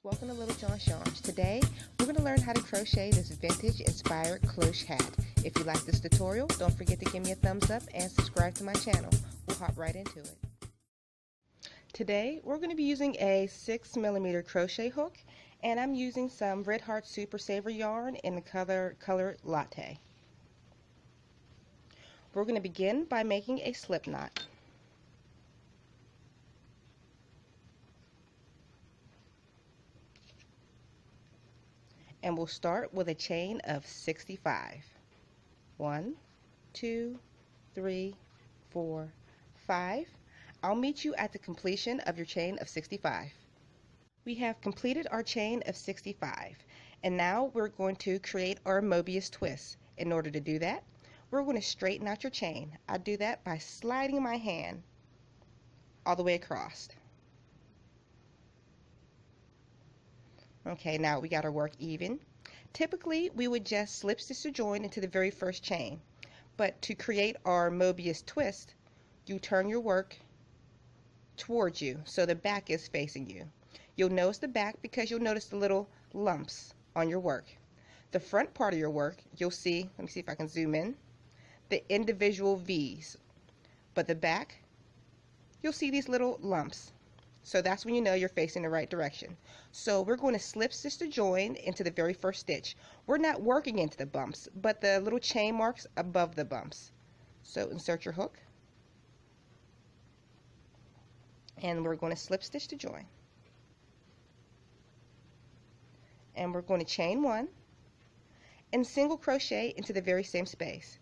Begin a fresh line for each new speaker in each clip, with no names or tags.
Welcome to Little John Sean's. Today, we're going to learn how to crochet this vintage inspired cloche hat. If you like this tutorial, don't forget to give me a thumbs up and subscribe to my channel. We'll hop right into it. Today, we're going to be using a 6mm crochet hook, and I'm using some Red Heart Super Saver yarn in the color Latte. We're going to begin by making a slip knot. And we'll start with a chain of 65. 1, 2, 3, 4, 5. I'll meet you at the completion of your chain of 65. We have completed our chain of 65, and now we're going to create our Mobius twist. In order to do that, we're going to straighten out your chain. I do that by sliding my hand all the way across. Okay, now we got our work even. Typically, we would just slip stitch or join into the very first chain, but to create our Mobius twist, you turn your work towards you so the back is facing you. You'll notice the back because you'll notice the little lumps on your work. The front part of your work, you'll see, let me see if I can zoom in, the individual V's, but the back, you'll see these little lumps. So that's when you know you're facing the right direction. So we're going to slip stitch to join into the very first stitch. We're not working into the bumps, but the little chain marks above the bumps. So insert your hook, and we're going to slip stitch to join. And we're going to chain 1 and single crochet into the very same space.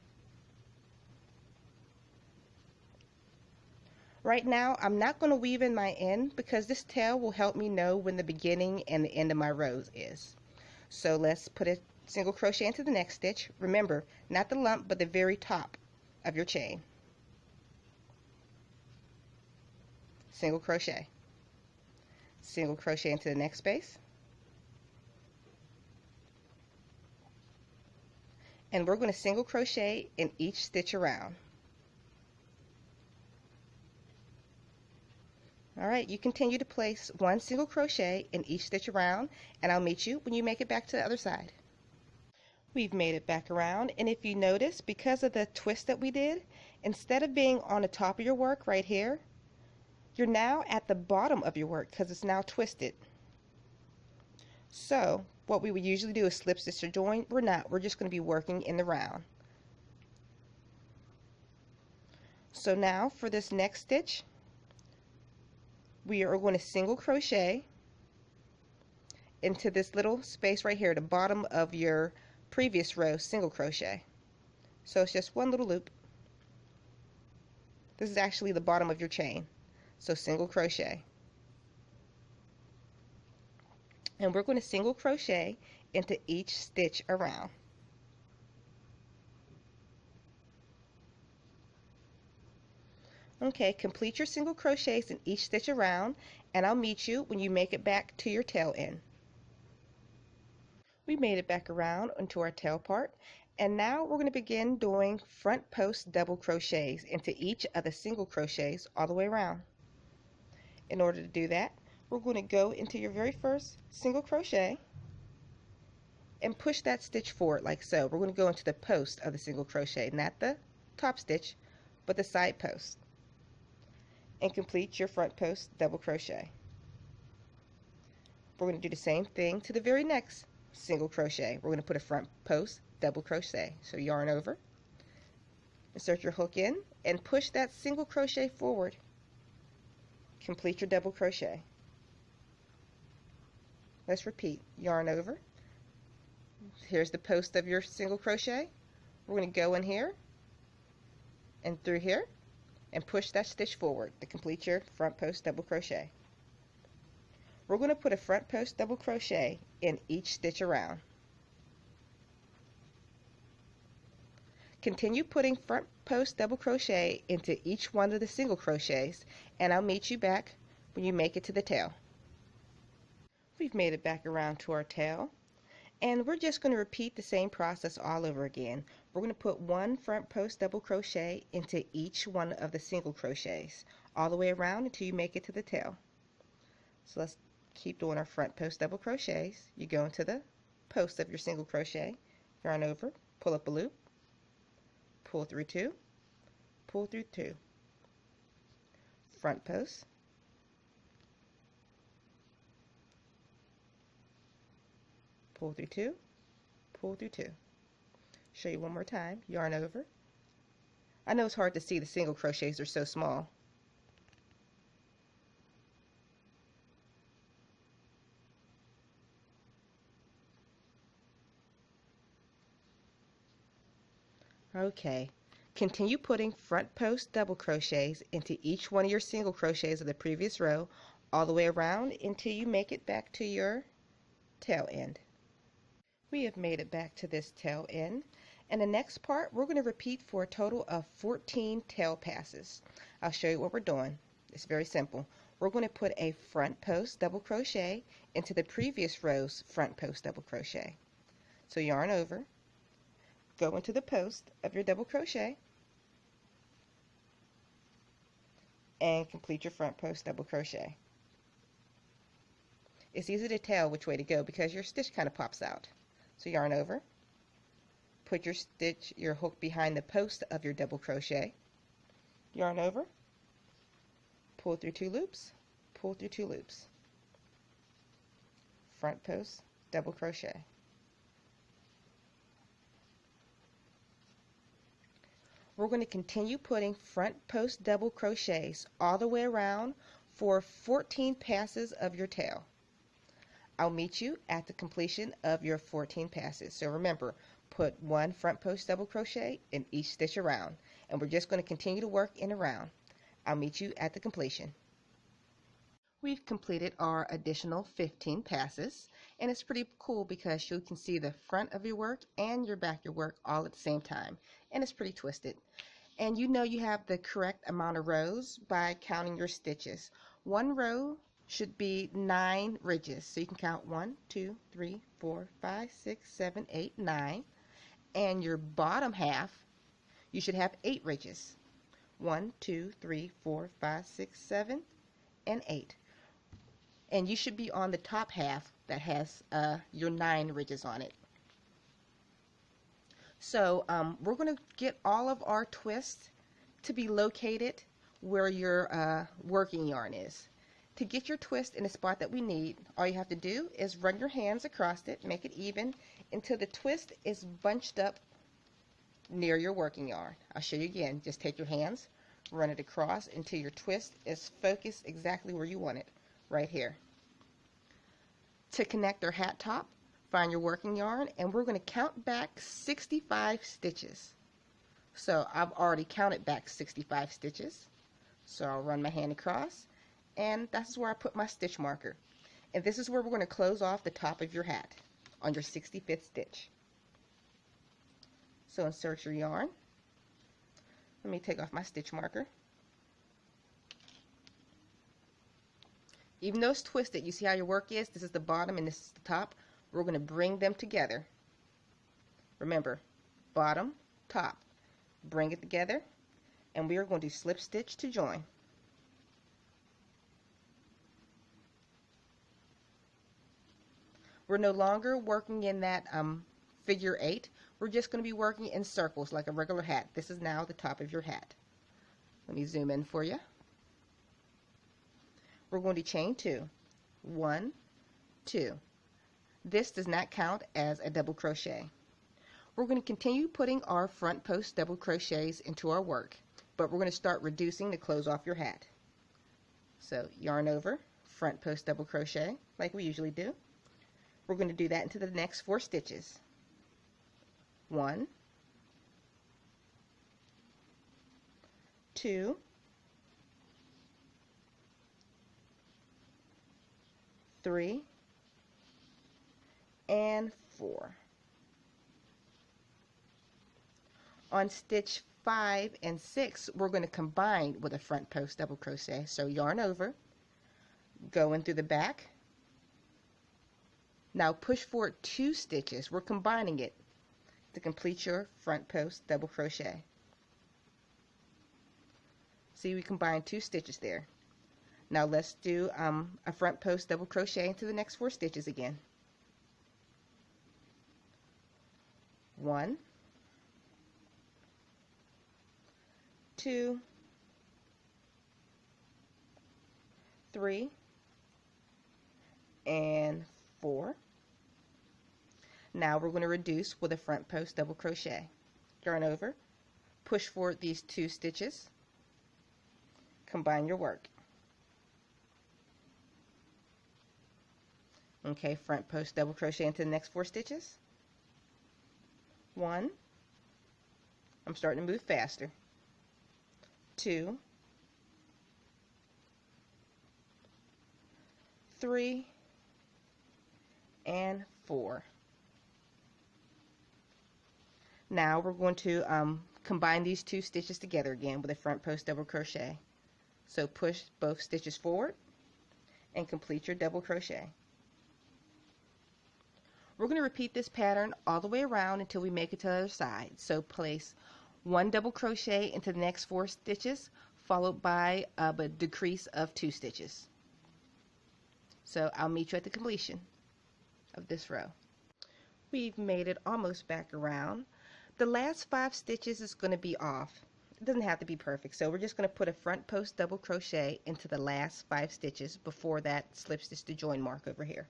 Right now, I'm not going to weave in my end because this tail will help me know when the beginning and the end of my rows is. So let's put a single crochet into the next stitch. Remember, not the lump, but the very top of your chain. Single crochet. Single crochet into the next space. And we're going to single crochet in each stitch around. Alright, you continue to place one single crochet in each stitch around, and I'll meet you when you make it back to the other side. We've made it back around, and if you notice, because of the twist that we did, instead of being on the top of your work right here, you're now at the bottom of your work because it's now twisted. So what we would usually do is slip stitch or join. We're not. We're just going to be working in the round. So now for this next stitch, we are going to single crochet into this little space right here, the bottom of your previous row, single crochet. So it's just one little loop. This is actually the bottom of your chain. So single crochet. And we're going to single crochet into each stitch around. Okay, complete your single crochets in each stitch around, and I'll meet you when you make it back to your tail end. We made it back around into our tail part, and now we're going to begin doing front post double crochets into each of the single crochets all the way around. In order to do that, we're going to go into your very first single crochet and push that stitch forward like so. We're going to go into the post of the single crochet, not the top stitch, but the side post, and complete your front post double crochet. We're going to do the same thing to the very next single crochet. We're going to put a front post double crochet. So yarn over, insert your hook in, and push that single crochet forward. Complete your double crochet. Let's repeat. Yarn over. Here's the post of your single crochet. We're going to go in here and through here and push that stitch forward to complete your front post double crochet. We're going to put a front post double crochet in each stitch around. Continue putting front post double crochet into each one of the single crochets, and I'll meet you back when you make it to the tail. We've made it back around to our tail, and we're just going to repeat the same process all over again. We're going to put one front post double crochet into each one of the single crochets all the way around until you make it to the tail. So let's keep doing our front post double crochets. You go into the post of your single crochet, yarn over, pull up a loop, pull through two, pull through two, front post, pull through two, pull through two. Show you one more time. Yarn over. I know it's hard to see, the single crochets are so small. Okay, continue putting front post double crochets into each one of your single crochets of the previous row all the way around until you make it back to your tail end. We have made it back to this tail end, and the next part we're going to repeat for a total of 14 tail passes. I'll show you what we're doing. It's very simple. We're going to put a front post double crochet into the previous row's front post double crochet. So yarn over, go into the post of your double crochet, and complete your front post double crochet. It's easy to tell which way to go because your stitch kind of pops out. So yarn over, put your hook behind the post of your double crochet, yarn over, pull through two loops, pull through two loops, front post double crochet. We're going to continue putting front post double crochets all the way around for 14 passes of your tail. I'll meet you at the completion of your 14 passes. So remember, put one front post double crochet in each stitch around, and we're just going to continue to work in around. I'll meet you at the completion. We've completed our additional 15 passes, and it's pretty cool because you can see the front of your work and your back of your work all at the same time, and it's pretty twisted. And you know you have the correct amount of rows by counting your stitches. One row should be 9 ridges, so you can count 1, 2, 3, 4, 5, 6, 7, 8, 9, and your bottom half you should have 8 ridges. 1, 2, 3, 4, 5, 6, 7, and 8. And you should be on the top half that has your 9 ridges on it. So we're going to get all of our twists to be located where your working yarn is. To get your twist in the spot that we need, all you have to do is run your hands across it, make it even until the twist is bunched up near your working yarn. I'll show you again. Just take your hands, run it across until your twist is focused exactly where you want it, right here. To connect our hat top, find your working yarn, and we're going to count back 65 stitches. So I've already counted back 65 stitches. So I'll run my hand across, and that's where I put my stitch marker. And this is where we're going to close off the top of your hat on your 65th stitch. So insert your yarn. Let me take off my stitch marker. Even though it's twisted, you see how your work is? This is the bottom and this is the top. We're going to bring them together. Remember, bottom, top. Bring it together, and we are going to slip stitch to join. We're no longer working in that figure 8. We're just going to be working in circles like a regular hat. This is now the top of your hat. Let me zoom in for you. We're going to chain 2. 1, 2. This does not count as a double crochet. We're going to continue putting our front post double crochets into our work, but we're going to start reducing to close off your hat. So yarn over, front post double crochet like we usually do. We're going to do that into the next 4 stitches. 1, 2, 3, and 4. On stitch 5 and 6, we're going to combine with a front post double crochet. So yarn over, go in through the back. Now push forward 2 stitches. We're combining it to complete your front post double crochet. See, we combined 2 stitches there. Now let's do a front post double crochet into the next 4 stitches again. 1, 2, 3, and 4. Now we're going to reduce with a front post double crochet. Yarn over, push forward these 2 stitches, combine your work. Okay, front post double crochet into the next 4 stitches. 1, I'm starting to move faster. 2, 3, and 4. Now we're going to combine these 2 stitches together again with a front post double crochet. So push both stitches forward and complete your double crochet. We're going to repeat this pattern all the way around until we make it to the other side. So place 1 double crochet into the next 4 stitches, followed by a decrease of 2 stitches. So I'll meet you at the completion of this row. We've made it almost back around. The last 5 stitches is going to be off. It doesn't have to be perfect, so we're just going to put a front post double crochet into the last 5 stitches before that slip stitch to join mark over here.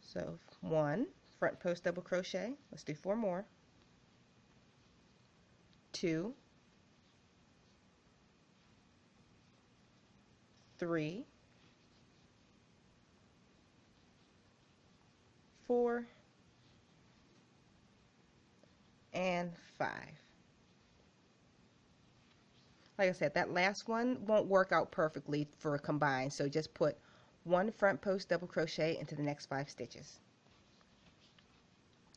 So 1 front post double crochet, let's do 4 more, 2, 3, 4, and 5. Like I said, that last one won't work out perfectly for a combine, so just put 1 front post double crochet into the next 5 stitches.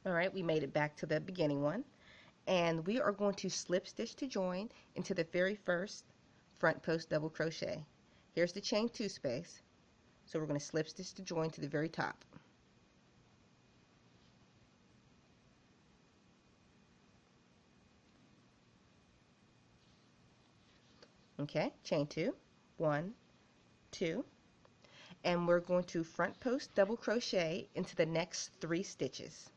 Alright, we made it back to the beginning one, and we are going to slip stitch to join into the very first front post double crochet. Here's the chain 2 space, so we're going to slip stitch to join to the very top. Okay, chain 2, 1, 2, and we're going to front post double crochet into the next 3 stitches.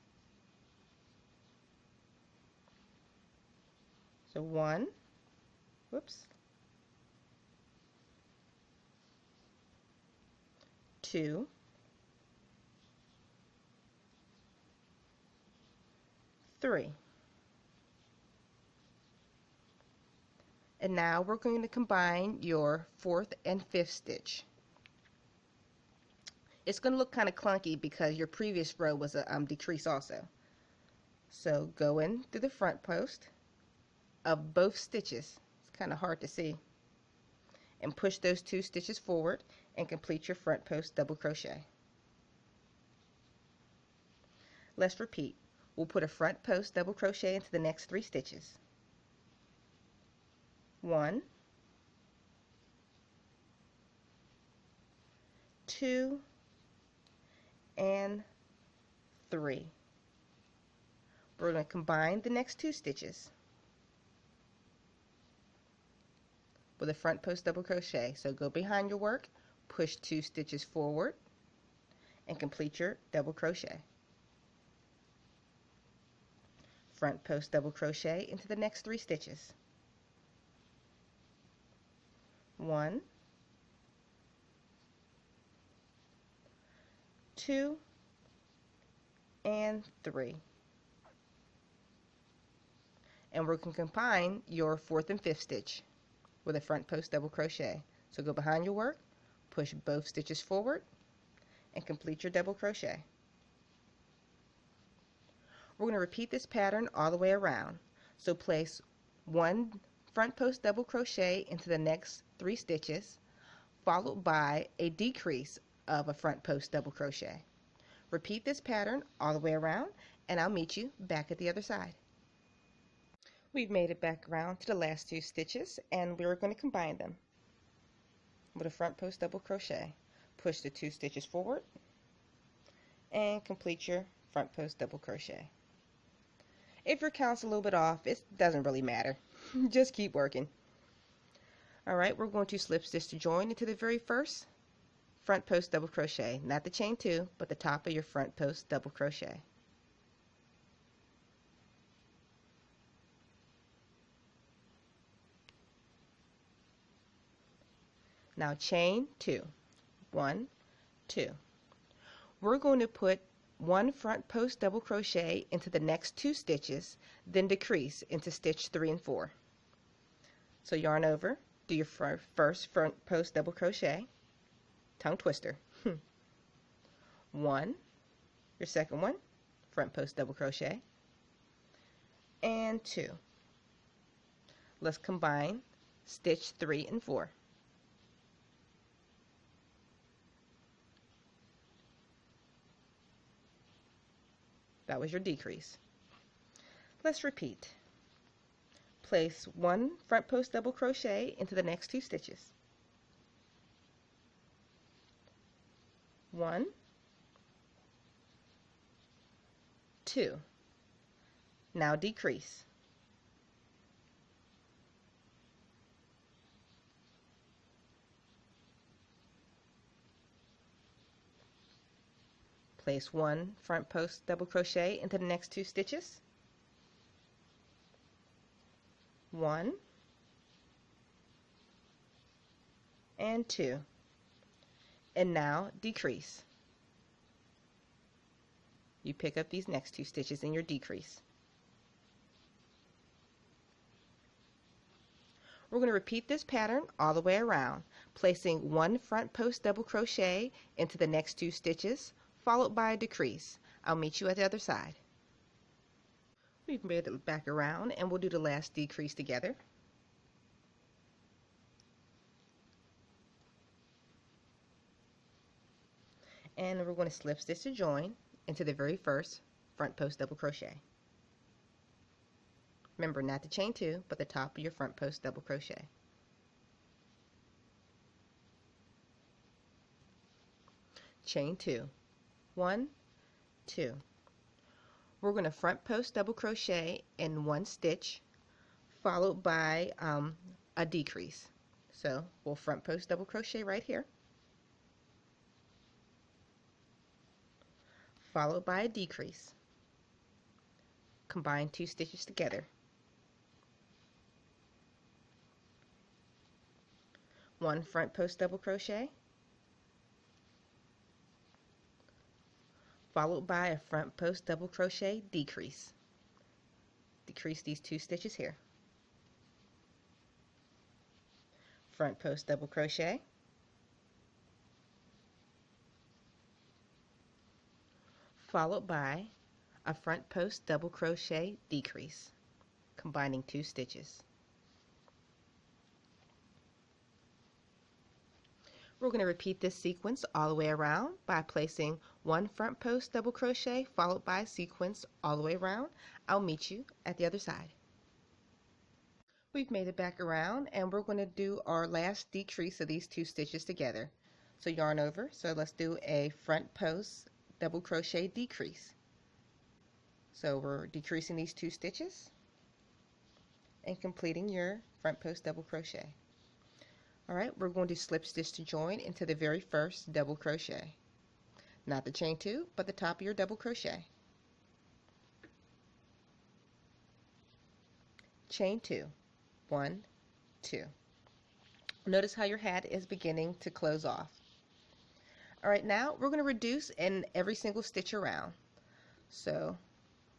So 1, whoops, 2, 3. And now we're going to combine your 4th and 5th stitch. It's going to look kind of clunky because your previous row was a decrease also. So go in through the front post of both stitches. It's kind of hard to see. And push those 2 stitches forward and complete your front post double crochet. Let's repeat. We'll put a front post double crochet into the next 3 stitches. 1, 2, and 3. We're going to combine the next 2 stitches with a front post double crochet. So go behind your work, push 2 stitches forward, and complete your double crochet. Front post double crochet into the next 3 stitches. 1, 2, and 3. And we're going to combine your 4th and 5th stitch with a front post double crochet. So go behind your work, push both stitches forward, and complete your double crochet. We're going to repeat this pattern all the way around. So place 1 front post double crochet into the next 3 stitches, followed by a decrease of a front post double crochet. Repeat this pattern all the way around, and I'll meet you back at the other side. We've made it back around to the last 2 stitches, and we're going to combine them with a front post double crochet. Push the 2 stitches forward and complete your front post double crochet. If your count's a little bit off, it doesn't really matter. Just keep working. Alright, we're going to slip stitch to join into the very first front post double crochet, not the chain 2, but the top of your front post double crochet. Now chain 2, 1, 2. We're going to put one front post double crochet into the next 2 stitches, then decrease into stitch 3 and 4. So yarn over, do your first front post double crochet, tongue twister, 1, your second one, front post double crochet, and 2. Let's combine stitch 3 and 4. That was your decrease. Let's repeat. Place one front post double crochet into the next 2 stitches. 1, 2. Now decrease. Place one front post double crochet into the next 2 stitches. 1 and 2. And now decrease. You pick up these next 2 stitches in your decrease. We're going to repeat this pattern all the way around, placing one front post double crochet into the next 2 stitches, followed by a decrease. I'll meet you at the other side. We've made it back around and we'll do the last decrease together. And we're going to slip stitch to join into the very first front post double crochet. Remember, not the chain 2, but the top of your front post double crochet. Chain 2, 1, 2. We're going to front post double crochet in 1 stitch, followed by a decrease. So we'll front post double crochet right here, followed by a decrease. Combine 2 stitches together. 1 front post double crochet, followed by a front post double crochet decrease. Decrease these 2 stitches here. Front post double crochet, followed by a front post double crochet decrease, combining 2 stitches. We're going to repeat this sequence all the way around by placing 1 front post double crochet followed by a sequence all the way around. I'll meet you at the other side. We've made it back around and we're going to do our last decrease of these 2 stitches together. So yarn over, so let's do a front post double crochet decrease. So we're decreasing these 2 stitches and completing your front post double crochet. Alright, we're going to slip stitch to join into the very first double crochet. Not the chain 2, but the top of your double crochet. Chain 2, 1, 2. Notice how your hat is beginning to close off. Alright, now we're going to reduce in every single stitch around. So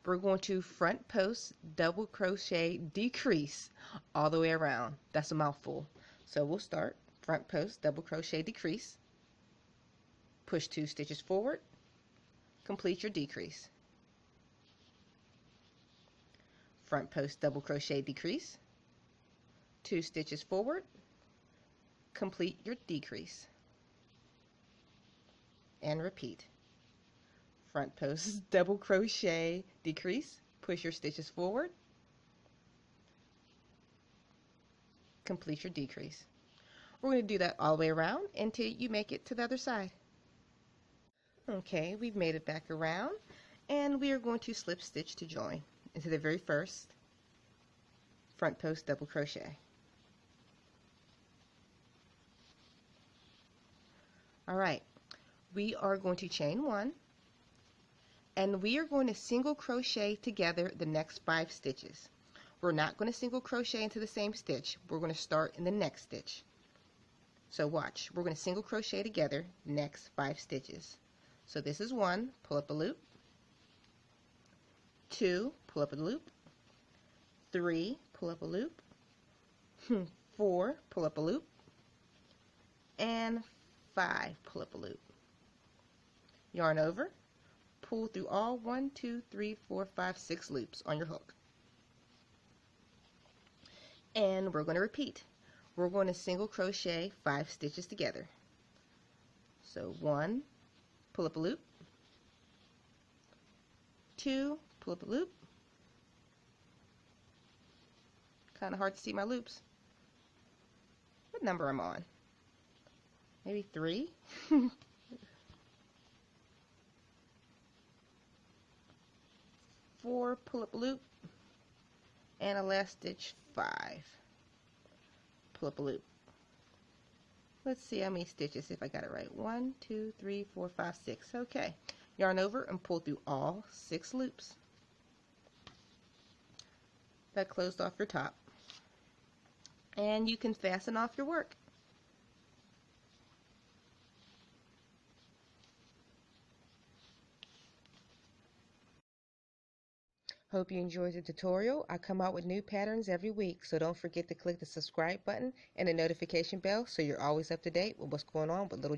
we're going to front post double crochet decrease all the way around. That's a mouthful. So we'll start front post double crochet decrease, push 2 stitches forward, complete your decrease. Front post double crochet decrease, 2 stitches forward, complete your decrease, and repeat. Front post double crochet decrease, push your stitches forward, complete your decrease. We're going to do that all the way around until you make it to the other side. Okay, we've made it back around and we are going to slip stitch to join into the very first front post double crochet. Alright, we are going to chain 1, and we are going to single crochet together the next 5 stitches. We're not going to single crochet into the same stitch. We're going to start in the next stitch. So watch, we're going to single crochet together the next 5 stitches. So this is 1, pull up a loop, 2, pull up a loop, 3, pull up a loop, 4, pull up a loop, and 5, pull up a loop. Yarn over, pull through all 1, 2, 3, 4, 5, 6 loops on your hook. And we're going to repeat. We're going to single crochet 5 stitches together. So 1, pull up a loop, 2, pull up a loop. Kind of hard to see my loops. What number I'm on? Maybe 3? 4, pull up a loop, and a last stitch 5, pull up a loop. Let's see how many stitches, if I got it right. 1, 2, 3, 4, 5, 6. Okay, yarn over and pull through all 6 loops. That closed off your top, and you can fasten off your work. Hope you enjoyed the tutorial. I come out with new patterns every week, so don't forget to click the subscribe button and the notification bell so you're always up to date with what's going on with Little